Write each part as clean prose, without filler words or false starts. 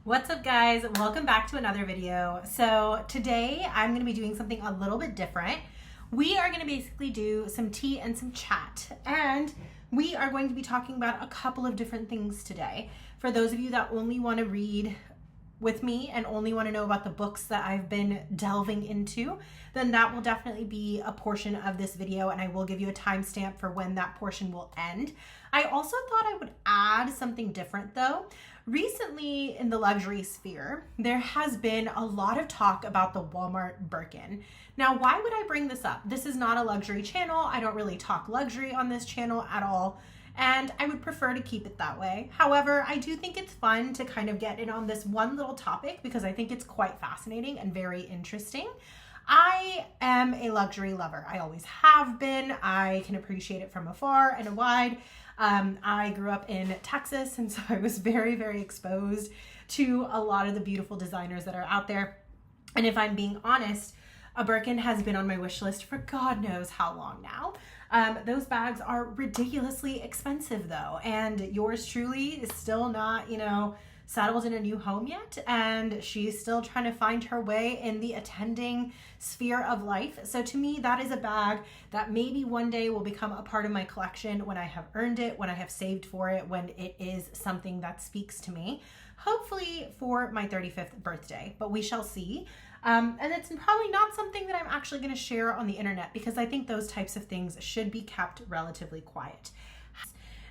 What's up, guys? Welcome back to another video. So today I'm going to be doing something a little bit different. We are going to basically do some tea and some chat, and we are going to be talking about a couple of different things today. For those of you that only want to read with me and only want to know about the books that I've been delving into, then that will definitely be a portion of this video, and I will give you a timestamp for when that portion will end. I also thought I would add something different though. Recently in the luxury sphere, there has been a lot of talk about the Walmart Birkin. Now, why would I bring this up? This is not a luxury channel. I don't really talk luxury on this channel at all, and I would prefer to keep it that way. However, I do think it's fun to kind of get in on this one little topic because I think it's quite fascinating and very interesting. I am a luxury lover. I always have been. I can appreciate it from afar and wide. I grew up in Texas, and so I was very, very exposed to a lot of the beautiful designers that are out there. And if I'm being honest, a Birkin has been on my wish list for God knows how long now. Those bags are ridiculously expensive though, and yours truly is still not, settled in a new home yet, and she's still trying to find her way in the attending sphere of life. So to me, that is a bag that maybe one day will become a part of my collection when I have earned it, when I have saved for it, when it is something that speaks to me, hopefully for my 35th birthday, but we shall see. And it's probably not something that I'm actually going to share on the internet because I think those types of things should be kept relatively quiet.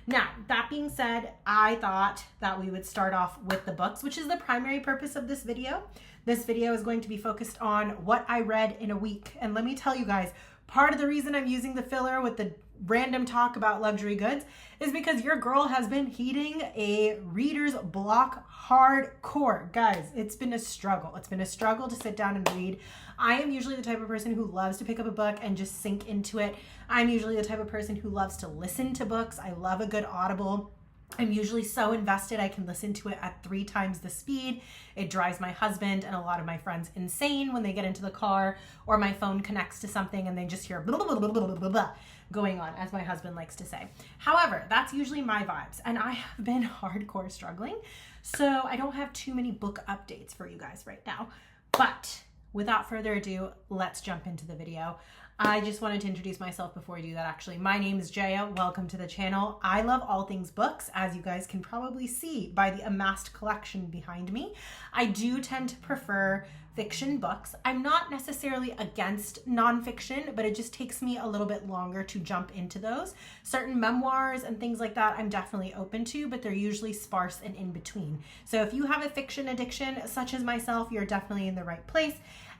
Now, that being said, I thought that we would start off with the books, which is the primary purpose of this video. This video is going to be focused on what I read in a week. And let me tell you guys, part of the reason I'm using the filler with the random talk about luxury goods is because your girl has been hitting a reader's block hardcore. Guys, it's been a struggle. It's been a struggle to sit down and read. I am usually the type of person who loves to pick up a book and just sink into it. I'm usually the type of person who loves to listen to books. I love a good audible. I'm usually so invested I can listen to it at 3 times the speed. It drives my husband and a lot of my friends insane when they get into the car or my phone connects to something and they just hear blah, blah, blah, blah, blah, blah, blah, going on, as my husband likes to say. However, that's usually my vibes, and I have been hardcore struggling, so I don't have too many book updates for you guys right now. But without further ado, let's jump into the video. I just wanted to introduce myself before I do that, actually. My name is Jaya. Welcome to the channel. I love all things books, as you guys can probably see by the amassed collection behind me. I do tend to prefer fiction books. I'm not necessarily against nonfiction, but it just takes me a little bit longer to jump into those. Certain memoirs and things like that I'm definitely open to, but they're usually sparse and in between. So if you have a fiction addiction, such as myself, you're definitely in the right place.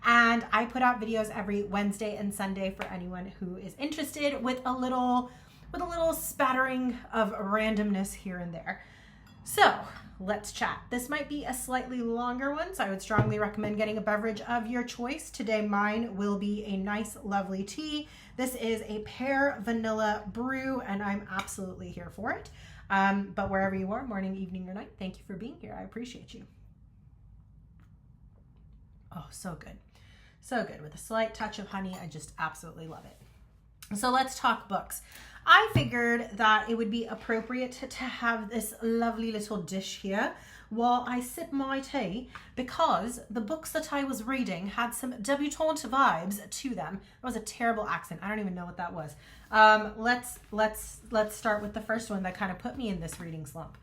And I put out videos every Wednesday and Sunday for anyone who is interested, with a little spattering of randomness here and there. So let's chat. This might be a slightly longer one, so I would strongly recommend getting a beverage of your choice. Today mine will be a nice, lovely tea. This is a pear vanilla brew, and I'm absolutely here for it. But wherever you are, morning, evening, or night, thank you for being here. I appreciate you. Oh, so good. So good. With a slight touch of honey, I just absolutely love it. So let's talk books. I figured that it would be appropriate to have this lovely little dish here while I sip my tea, because the books that I was reading had some debutante vibes to them. That was a terrible accent. I don't even know what that was. Let's start with the first one that kind of put me in this reading slump.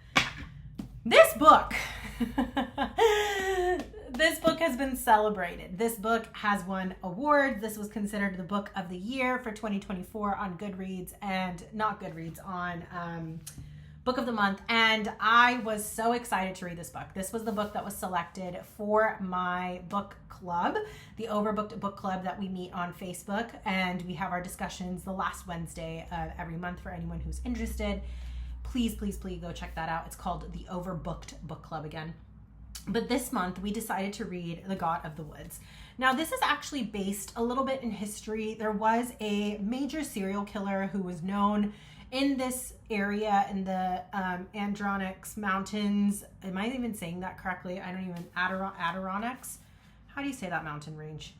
This book, this book has been celebrated. This book has won awards. This was considered the book of the year for 2024 on Goodreads, and not Goodreads, on book of the month. And I was so excited to read this book. This was the book that was selected for my book club, the Overbooked Book Club that we meet on Facebook. And we have our discussions the last Wednesday of every month for anyone who's interested. Please, please, please go check that out. It's called the Overbooked Book Club again. But this month we decided to read The God of the Woods. Now, this is actually based a little bit in history. There was a major serial killer who was known in this area in the Adirondacks Mountains. Am I even saying that correctly? I don't even, Adirondacks? How do you say that mountain range?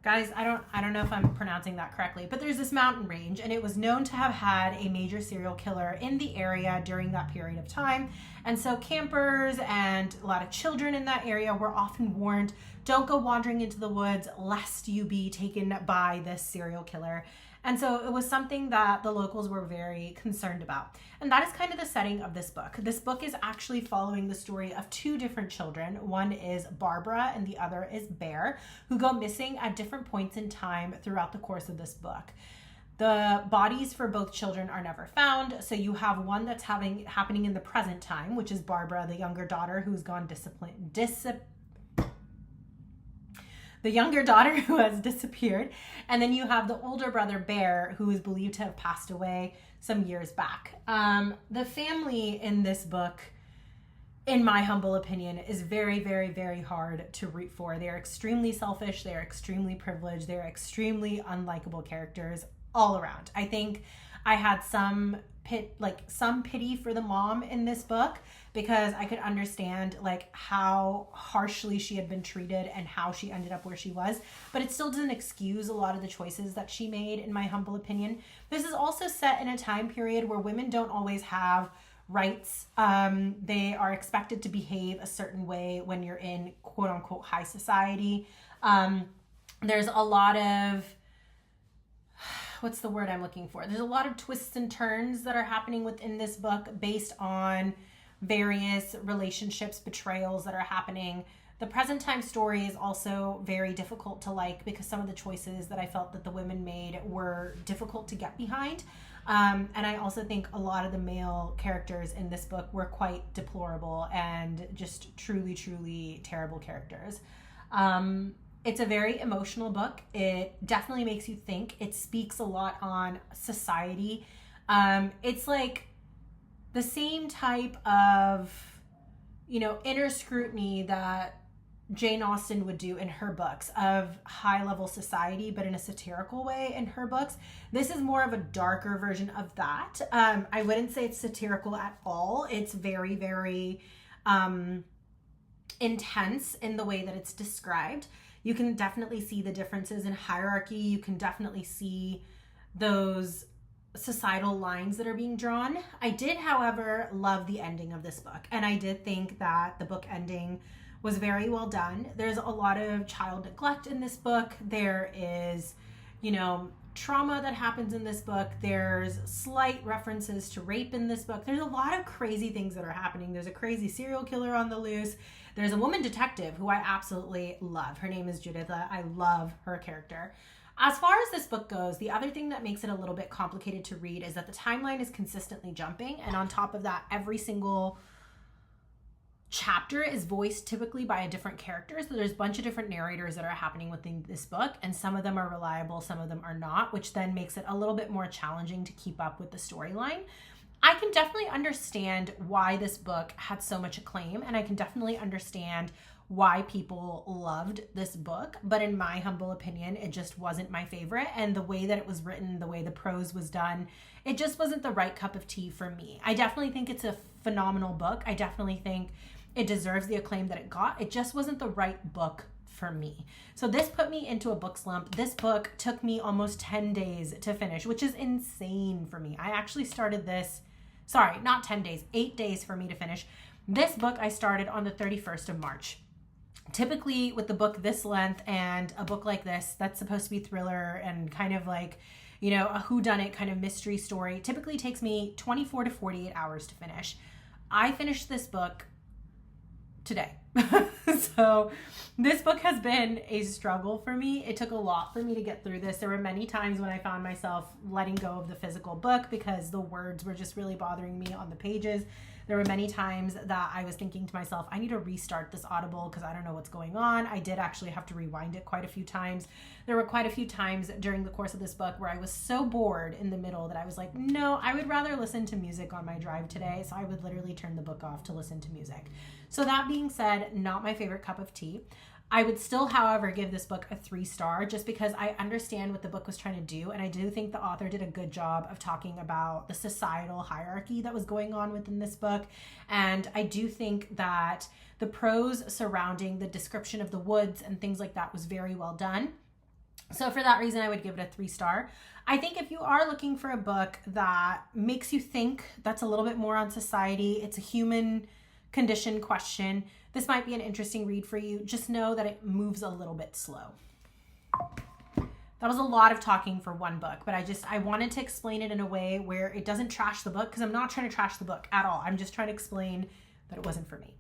Guys, I don't know if I'm pronouncing that correctly, but there's this mountain range, and it was known to have had a major serial killer in the area during that period of time. And so campers and a lot of children in that area were often warned, don't go wandering into the woods lest you be taken by this serial killer. And so it was something that the locals were very concerned about. And that is kind of the setting of this book. This book is actually following the story of two different children. One is Barbara and the other is Bear, who go missing at different points in time throughout the course of this book. The bodies for both children are never found. So you have one that's happening in the present time, which is Barbara, the younger daughter, who's gone the younger daughter who has disappeared. And then you have the older brother, Bear, who is believed to have passed away some years back. The family in this book, in my humble opinion, is very, very, very hard to root for. They are extremely selfish. They are extremely privileged. They are extremely unlikable characters all around. I think I had some pity for the mom in this book, because I could understand like how harshly she had been treated and how she ended up where she was, but it still doesn't excuse a lot of the choices that she made, in my humble opinion. This is also set in a time period where women don't always have rights. They are expected to behave a certain way when you're in quote unquote high society. There's a lot of, what's the word I'm looking for? There's a lot of twists and turns that are happening within this book based on various relationships, betrayals that are happening. The present time story is also very difficult to like, because some of the choices that I felt that the women made were difficult to get behind. And I also think a lot of the male characters in this book were quite deplorable and just truly, truly terrible characters. It's a very emotional book. It definitely makes you think. It speaks a lot on society. It's like the same type of, inner scrutiny that Jane Austen would do in her books of high-level society, but in a satirical way in her books. This is more of a darker version of that. I wouldn't say it's satirical at all. It's very, very intense in the way that it's described. You can definitely see the differences in hierarchy. You can definitely see those societal lines that are being drawn. I did, however, love the ending of this book, and I did think that the book ending was very well done. There's a lot of child neglect in this book. There is, trauma that happens in this book. There's slight references to rape in this book. There's a lot of crazy things that are happening. There's a crazy serial killer on the loose. There's a woman detective who I absolutely love. Her name is Judith. I love her character. As far as this book goes, the other thing that makes it a little bit complicated to read is that the timeline is consistently jumping. And on top of that, every single chapter is voiced typically by a different character. So there's a bunch of different narrators that are happening within this book, and some of them are reliable, some of them are not, which then makes it a little bit more challenging to keep up with the storyline. I can definitely understand why this book had so much acclaim, and I can definitely understand why people loved this book, but in my humble opinion, it just wasn't my favorite. And the way that it was written, the way the prose was done, it just wasn't the right cup of tea for me. I definitely think it's a phenomenal book. I definitely think it deserves the acclaim that it got. It just wasn't the right book for me. So this put me into a book slump. This book took me almost 10 days to finish, which is insane for me. I actually started this, not 10 days, 8 days for me to finish. This book I started on the 31st of March. Typically with the book this length and a book like this, that's supposed to be thriller and kind of like, a whodunit kind of mystery story, typically takes me 24 to 48 hours to finish. I finished this book today. So this book has been a struggle for me. It took a lot for me to get through this. There were many times when I found myself letting go of the physical book because the words were just really bothering me on the pages. There were many times that I was thinking to myself, I need to restart this Audible because I don't know what's going on. I did actually have to rewind it quite a few times. There were quite a few times during the course of this book where I was so bored in the middle that I was like, no, I would rather listen to music on my drive today. So I would literally turn the book off to listen to music. So that being said, not my favorite cup of tea. I would still, however, give this book a 3-star just because I understand what the book was trying to do. And I do think the author did a good job of talking about the societal hierarchy that was going on within this book. And I do think that the prose surrounding the description of the woods and things like that was very well done. So for that reason, I would give it a 3-star. I think if you are looking for a book that makes you think, that's a little bit more on society, it's a human condition question, this might be an interesting read for you. Just know that it moves a little bit slow. That was a lot of talking for one book, but I wanted to explain it in a way where it doesn't trash the book, because I'm not trying to trash the book at all. I'm just trying to explain that it wasn't for me.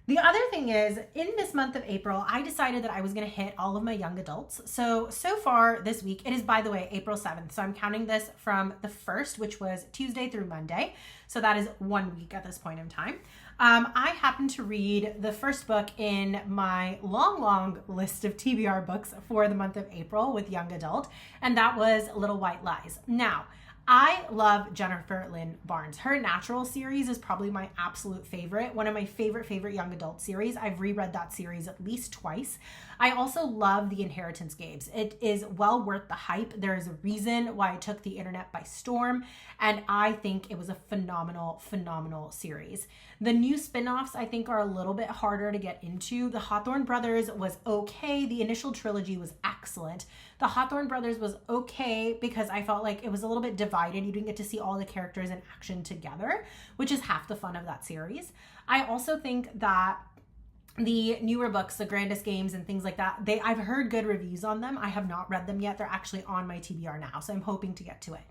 The other thing is, in this month of April, I decided that I was going to hit all of my young adults. So far this week, it is, by the way, April 7th. So I'm counting this from the 1st, which was Tuesday through Monday. So that is 1 week at this point in time. I happened to read the first book in my long list of TBR books for the month of April with young adult, and that was Little White Lies. Now, I love Jennifer Lynn Barnes. Her Natural series is probably my absolute favorite. One of my favorite young adult series. I've reread that series at least twice. I also love The Inheritance Games. It is well worth the hype. There is a reason why it took the internet by storm, and I think it was a phenomenal series. The new spin-offs I think are a little bit harder to get into. The Hawthorne Brothers was okay. The initial trilogy was excellent. The Hawthorne Brothers was okay because I felt like it was a little bit divided. You didn't get to see all the characters in action together, which is half the fun of that series. I also think that the newer books, The Grandest Games and things like that, I've heard good reviews on them. I have not read them yet. They're actually on my TBR now, so I'm hoping to get to it.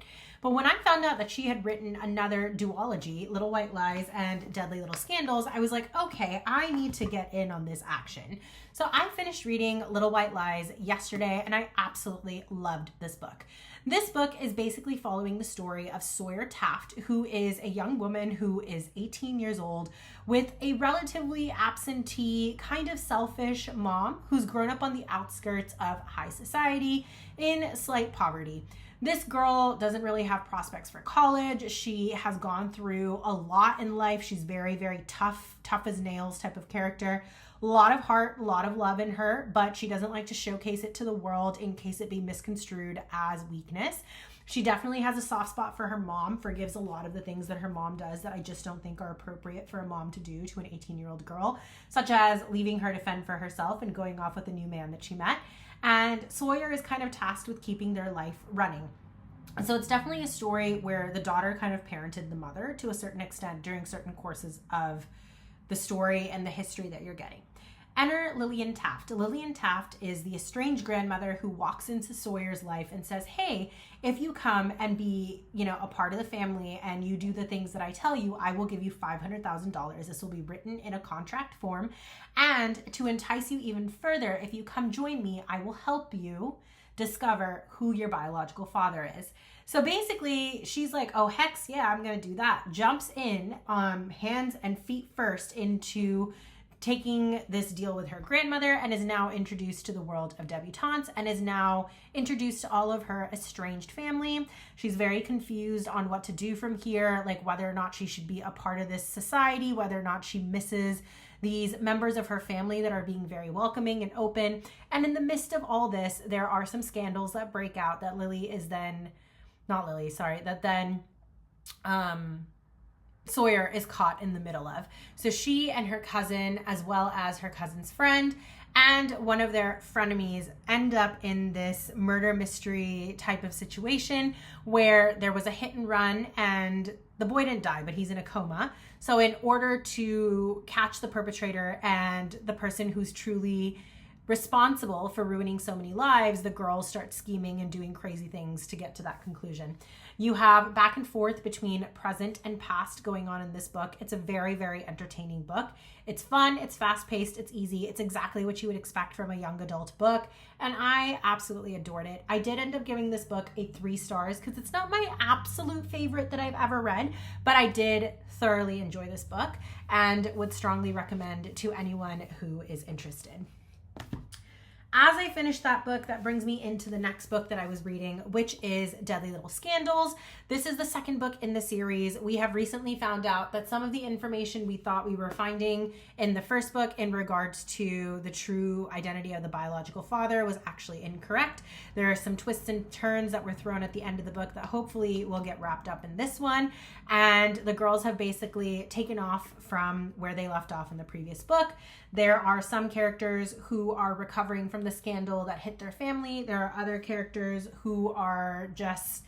But when I found out that she had written another duology, Little White Lies and Deadly Little Scandals, I was like, okay, I need to get in on this action. So I finished reading Little White Lies yesterday, and I absolutely loved this book. This book is basically following the story of Sawyer Taft, who is a young woman who is 18 years old with a relatively absentee, kind of selfish mom who's grown up on the outskirts of high society in slight poverty. This girl doesn't really have prospects for college. She has gone through a lot in life. She's very tough as nails type of character. A lot of heart, a lot of love in her, but she doesn't like to showcase it to the world in case it be misconstrued as weakness. She definitely has a soft spot for her mom, forgives a lot of the things that her mom does that I just don't think are appropriate for a mom to do to an 18-year-old girl, such as leaving her to fend for herself and going off with a new man that she met. And Sawyer is kind of tasked with keeping their life running. And so it's definitely a story where the daughter kind of parented the mother to a certain extent during certain courses of the story and the history that you're getting. Enter Lillian Taft. Lillian Taft is the estranged grandmother who walks into Sawyer's life and says, hey, if you come and be, a part of the family and you do the things that I tell you, I will give you $500,000. This will be written in a contract form. And to entice you even further, if you come join me, I will help you discover who your biological father is. So basically, she's like, oh, heck yeah, I'm going to do that. Jumps in, hands and feet first into taking this deal with her grandmother, and is now introduced to the world of debutantes and is now introduced to all of her estranged family. She's very confused on what to do from here, like whether or not she should be a part of this society, whether or not she misses these members of her family that are being very welcoming and open. And in the midst of all this, there are some scandals that break out that Sawyer is caught in the middle of. So she and her cousin, as well as her cousin's friend and one of their frenemies, end up in this murder mystery type of situation where there was a hit and run and the boy didn't die, but he's in a coma. So in order to catch the perpetrator and the person who's truly responsible for ruining so many lives, the girls start scheming and doing crazy things to get to that conclusion. You have back and forth between present and past going on in this book. It's a very entertaining book. It's fun, it's fast-paced, it's easy. It's exactly what you would expect from a young adult book, and I absolutely adored it. I did end up giving this book a 3 stars because it's not my absolute favorite that I've ever read, but I did thoroughly enjoy this book and would strongly recommend to anyone who is interested. As I finished that book, that brings me into the next book that I was reading, which is Deadly Little Scandals. This is the second book in the series. We have recently found out that some of the information we thought we were finding in the first book in regards to the true identity of the biological father was actually incorrect. There are some twists and turns that were thrown at the end of the book that hopefully will get wrapped up in this one. And the girls have basically taken off from where they left off in the previous book. There are some characters who are recovering from from the scandal that hit their family. There are other characters who are just,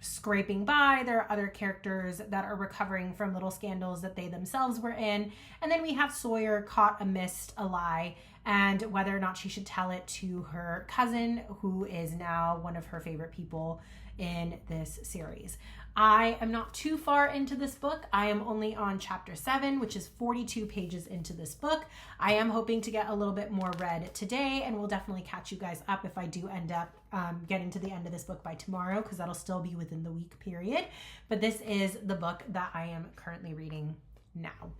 scraping by. There are other characters that are recovering from little scandals that they themselves were in. And then we have Sawyer caught amidst a lie, and whether or not she should tell it to her cousin, who is now one of her favorite people in this series. I am not too far into this book. I am only on chapter 7, which is 42 pages into this book. I am hoping to get a little bit more read today, and we'll definitely catch you guys up if I do end up getting to the end of this book by tomorrow, because that'll still be within the week period. But this is the book that I am currently reading now.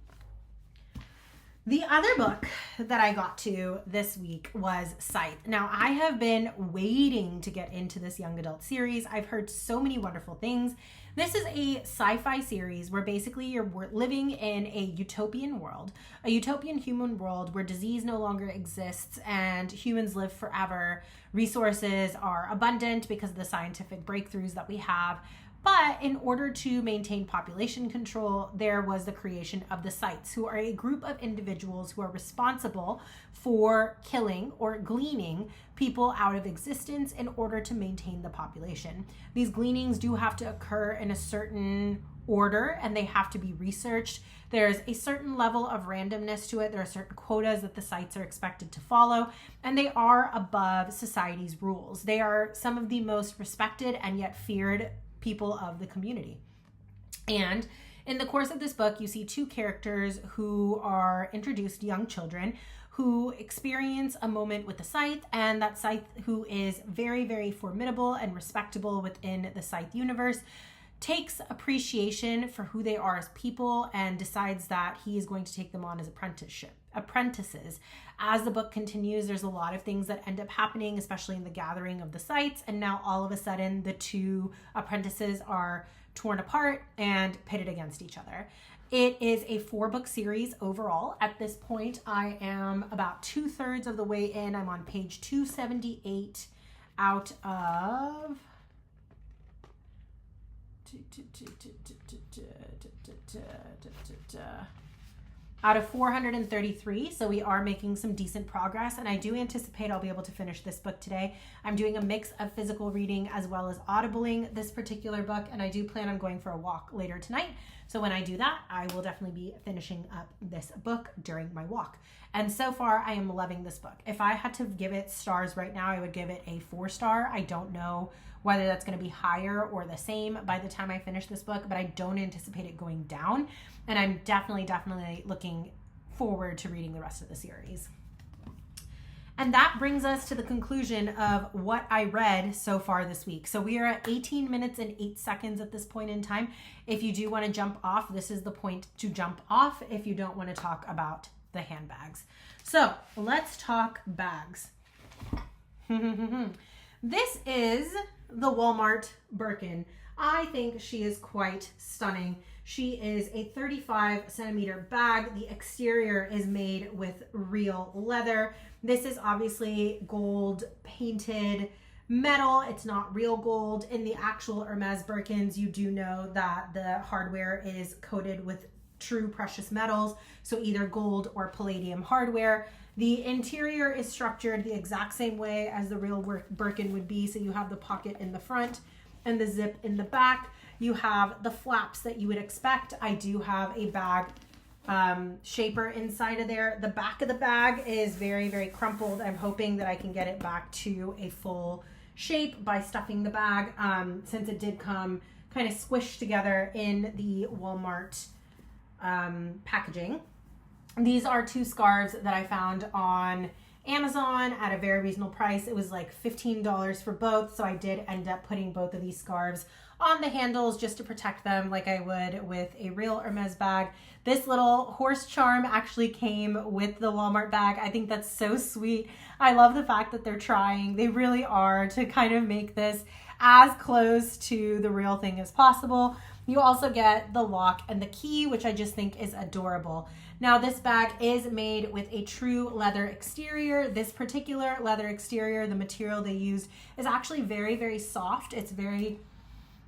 The other book that I got to this week was Scythe. Now, I have been waiting to get into this young adult series. I've heard so many wonderful things. This is a sci-fi series where basically you're living in a utopian world, a utopian human world where disease no longer exists and humans live forever. Resources are abundant because of the scientific breakthroughs that we have. But in order to maintain population control, there was the creation of the Scythes, who are a group of individuals who are responsible for killing or gleaning people out of existence in order to maintain the population. These gleanings do have to occur in a certain order, and they have to be researched. There's a certain level of randomness to it. There are certain quotas that the Scythes are expected to follow, and they are above society's rules. They are some of the most respected and yet feared people of the community. And in the course of this book, you see two characters who are introduced, young children, who experience a moment with the Scythe, and that Scythe, who is very, very formidable and respectable within the Scythe universe, takes appreciation for who they are as people and decides that he is going to take them on as apprentices. As the book continues, there's a lot of things that end up happening, especially in the gathering of the Scythes, and now all of a sudden the two apprentices are torn apart and pitted against each other. It is a 4-book series overall. At this point, I am about 2/3 of the way in. I'm on page 278 out of... out of 433, so we are making some decent progress, and I do anticipate I'll be able to finish this book today. I'm doing a mix of physical reading as well as audibling this particular book, and I do plan on going for a walk later tonight. So when I do that, I will definitely be finishing up this book during my walk. And so far, I am loving this book. If I had to give it stars right now, I would give it a 4-star. I don't know whether that's going to be higher or the same by the time I finish this book, but I don't anticipate it going down. And I'm definitely looking forward to reading the rest of the series. And that brings us to the conclusion of what I read so far this week. So we are at 18 minutes and 8 seconds at this point in time. If you do want to jump off, this is the point to jump off if you don't want to talk about the handbags. So let's talk bags. This is the Walmart Birkin. I think she is quite stunning. She is a 35 centimeter bag. The exterior is made with real leather. This is obviously gold painted metal. It's not real gold. In the actual Hermes Birkins, you do know that the hardware is coated with true precious metals, so either gold or palladium hardware. The interior is structured the exact same way as the real Birkin would be. So you have the pocket in the front and the zip in the back. You have the flaps that you would expect. I do have a bag shaper inside of there. The back of the bag is very, very crumpled. I'm hoping that I can get it back to a full shape by stuffing the bag, since it did come kind of squished together in the Walmart packaging. These are 2 scarves that I found on Amazon at a very reasonable price. It was like $15 for both, so I did end up putting both of these scarves on the handles just to protect them like I would with a real Hermes bag. This little horse charm actually came with the Walmart bag. I think that's so sweet. I love the fact that they're trying. They really are to kind of make this as close to the real thing as possible. You also get the lock and the key, which I just think is adorable. Now, this bag is made with a true leather exterior. This particular leather exterior, the material they used is actually very, very soft. It's very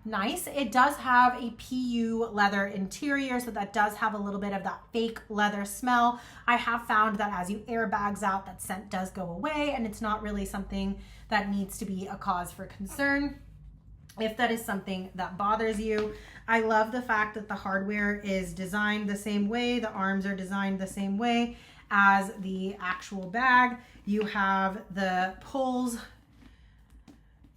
nice. It does have a PU leather interior, so that does have a little bit of that fake leather smell. I have found that as you air bags out, that scent does go away, and it's not really something that needs to be a cause for concern if that is something that bothers you. I love the fact that the hardware is designed the same way. The arms are designed the same way as the actual bag. You have the pulls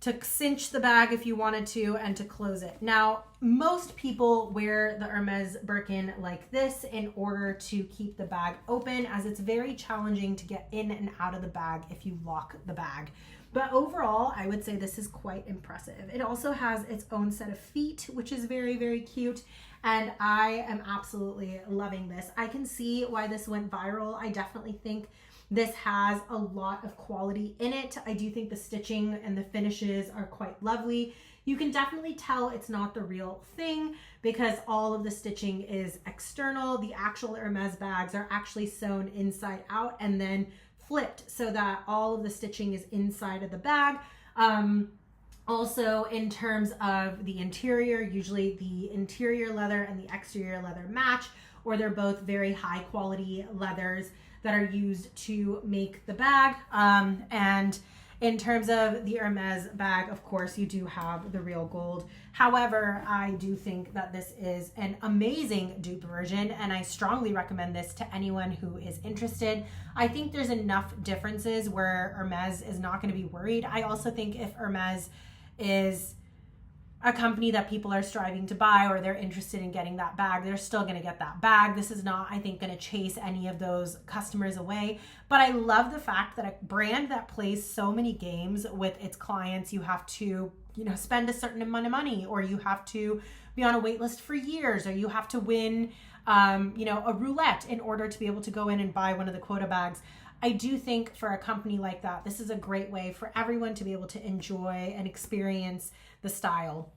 to cinch the bag if you wanted to, and to close it. Now, most people wear the Hermes Birkin like this in order to keep the bag open, as it's very challenging to get in and out of the bag if you lock the bag. But overall, I would say this is quite impressive. It also has its own set of feet, which is very, very cute. And I am absolutely loving this. I can see why this went viral. I definitely think this has a lot of quality in it. I do think the stitching and the finishes are quite lovely. You can definitely tell it's not the real thing because all of the stitching is external. The actual Hermes bags are actually sewn inside out and then flipped so that all of the stitching is inside of the bag. Also, in terms of the interior, usually the interior leather and the exterior leather match, or they're both very high quality leathers that are used to make the bag. And in terms of the Hermes bag, of course, you do have the real gold. However, I do think that this is an amazing dupe version, and I strongly recommend this to anyone who is interested. I think there's enough differences where Hermes is not going to be worried. I also think if Hermes is a company that people are striving to buy, or they're interested in getting that bag, they're still going to get that bag. This is not, I think, going to chase any of those customers away. But I love the fact that a brand that plays so many games with its clients, you have to, spend a certain amount of money, or you have to be on a wait list for years, or you have to win, a roulette in order to be able to go in and buy one of the quota bags. I do think for a company like that, this is a great way for everyone to be able to enjoy and experience the style.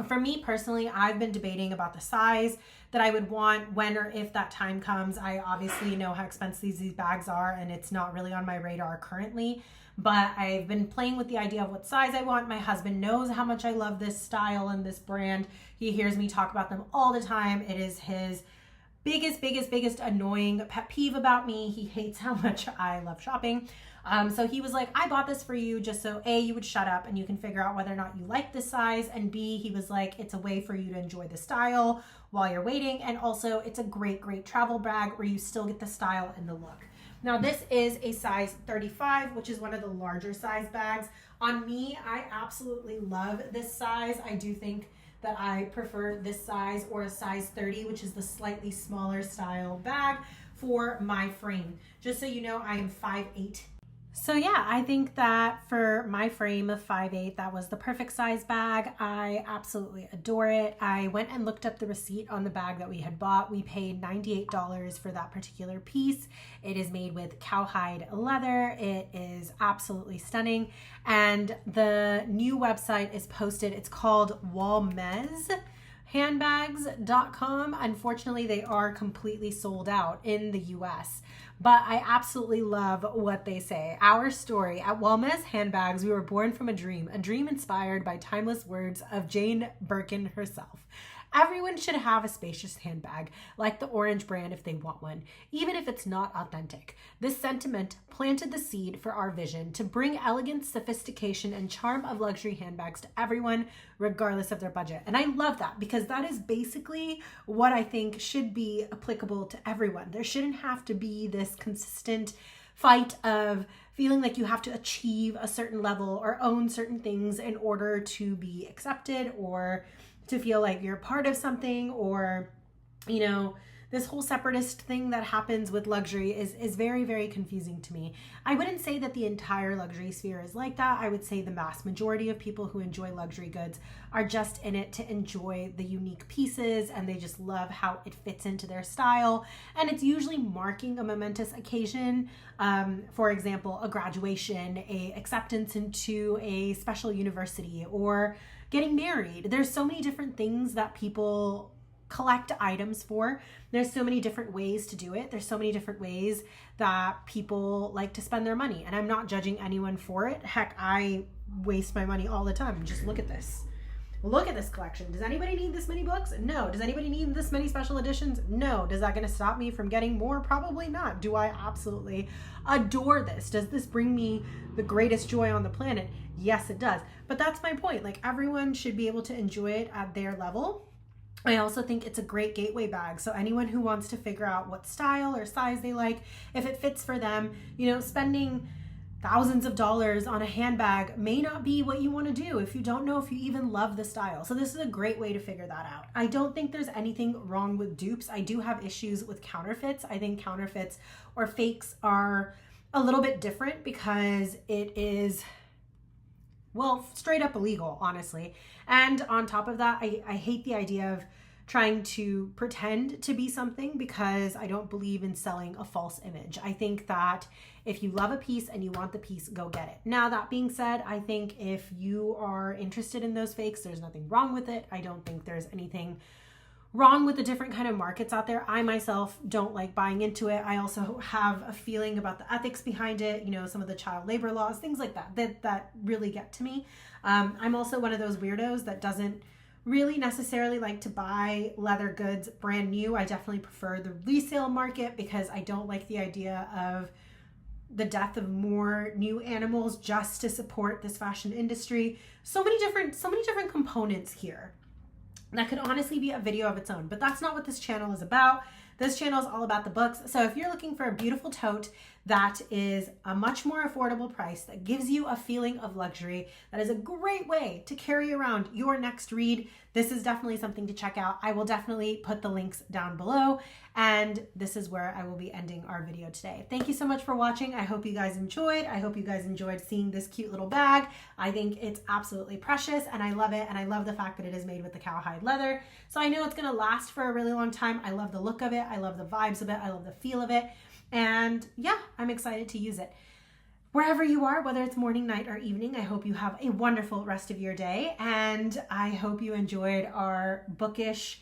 For me personally, I've been debating about the size that I would want when or if that time comes. I obviously know how expensive these bags are, and it's not really on my radar currently, but I've been playing with the idea of what size I want. My husband knows how much I love this style and this brand. He hears me talk about them all the time. It is his biggest annoying pet peeve about me. He hates how much I love shopping. So he was like, I bought this for you just so A, you would shut up and you can figure out whether or not you like this size, and B, he was like, it's a way for you to enjoy the style while you're waiting, and also it's a great travel bag where you still get the style and the look. Now this is a size 35, which is one of the larger size bags. On me, I absolutely love this size. I do think that I prefer this size or a size 30, which is the slightly smaller style bag for my frame. Just so you know, I am 5'8". So yeah, I think that for my frame of 5'8", that was the perfect size bag. I absolutely adore it. I went and looked up the receipt on the bag that we had bought. We paid $98 for that particular piece. It is made with cowhide leather. It is absolutely stunning. And the new website is posted. It's called walmeshandbags.com. Unfortunately, they are completely sold out in the US, but I absolutely love what they say. Our story at Walmez Handbags, we were born from a dream inspired by timeless words of Jane Birkin herself. Everyone should have a spacious handbag, like the Orange brand if they want one, even if it's not authentic. This sentiment planted the seed for our vision to bring elegance, sophistication, and charm of luxury handbags to everyone, regardless of their budget. And I love that because that is basically what I think should be applicable to everyone. There shouldn't have to be this consistent fight of feeling like you have to achieve a certain level or own certain things in order to be accepted, or to feel like you're part of something, or, this whole separatist thing that happens with luxury is very confusing to me. I wouldn't say that the entire luxury sphere is like that. I would say the vast majority of people who enjoy luxury goods are just in it to enjoy the unique pieces, and they just love how it fits into their style. And it's usually marking a momentous occasion. For example, a graduation, a acceptance into a special university, or getting married. There's so many different things that people collect items for. There's so many different ways to do it. There's so many different ways that people like to spend their money, and I'm not judging anyone for it. Heck, I waste my money all the time. Just look at this. look at this collection. Does anybody need this many books? No. Does anybody need this many special editions? No. Does that going to stop me from getting more? Probably not. Do I absolutely adore this? Does this bring me the greatest joy on the planet? Yes, it does. But that's my point. Like, everyone should be able to enjoy it at their level. I also think it's a great gateway bag. So anyone who wants to figure out what style or size they like, if it fits for them, you know, spending thousands of dollars on a handbag may not be what you want to do if you don't know if you even love the style. So this is a great way to figure that out. I don't think there's anything wrong with dupes. I do have issues with counterfeits. I think counterfeits or fakes are a little bit different because it is, well, straight up illegal, honestly. And on top of that, I hate the idea of trying to pretend to be something because I don't believe in selling a false image. I think that if you love a piece and you want the piece, go get it. Now, that being said, I think if you are interested in those fakes, there's nothing wrong with it. I don't think there's anything wrong with the different kind of markets out there. I myself don't like buying into it. I also have a feeling about the ethics behind it, you know, some of the child labor laws, things like that really get to me. I'm also one of those weirdos that doesn't really necessarily like to buy leather goods brand new. I definitely prefer the resale market because I don't like the idea of the death of more new animals just to support this fashion industry. So many different components here. That could honestly be a video of its own, but that's not what this channel is about. This channel is all about the books. So if you're looking for a beautiful tote that is a much more affordable price, that gives you a feeling of luxury, that is a great way to carry around your next read, this is definitely something to check out. I will definitely put the links down below, and this is where I will be ending our video today. Thank you so much for watching. I hope you guys enjoyed. I hope you guys enjoyed seeing this cute little bag. I think it's absolutely precious, and I love it, and I love the fact that it is made with the cowhide leather. So I know it's gonna last for a really long time. I love the look of it. I love the vibes of it. I love the feel of it. And yeah, I'm excited to use it. Wherever you are, whether it's morning, night, or evening, I hope you have a wonderful rest of your day. And I hope you enjoyed our bookish,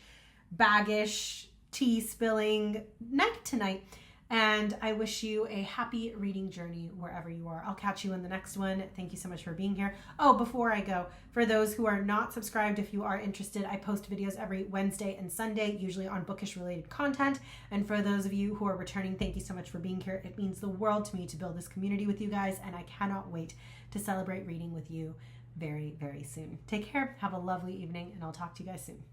baggish, tea spilling night tonight. And I wish you a happy reading journey wherever you are. I'll catch you in the next one. Thank you so much for being here. Oh, before I go, for those who are not subscribed, if you are interested, I post videos every Wednesday and Sunday, usually on bookish related content. And for those of you who are returning, thank you so much for being here. It means the world to me to build this community with you guys, and I cannot wait to celebrate reading with you very, very soon. Take care, have a lovely evening, and I'll talk to you guys soon.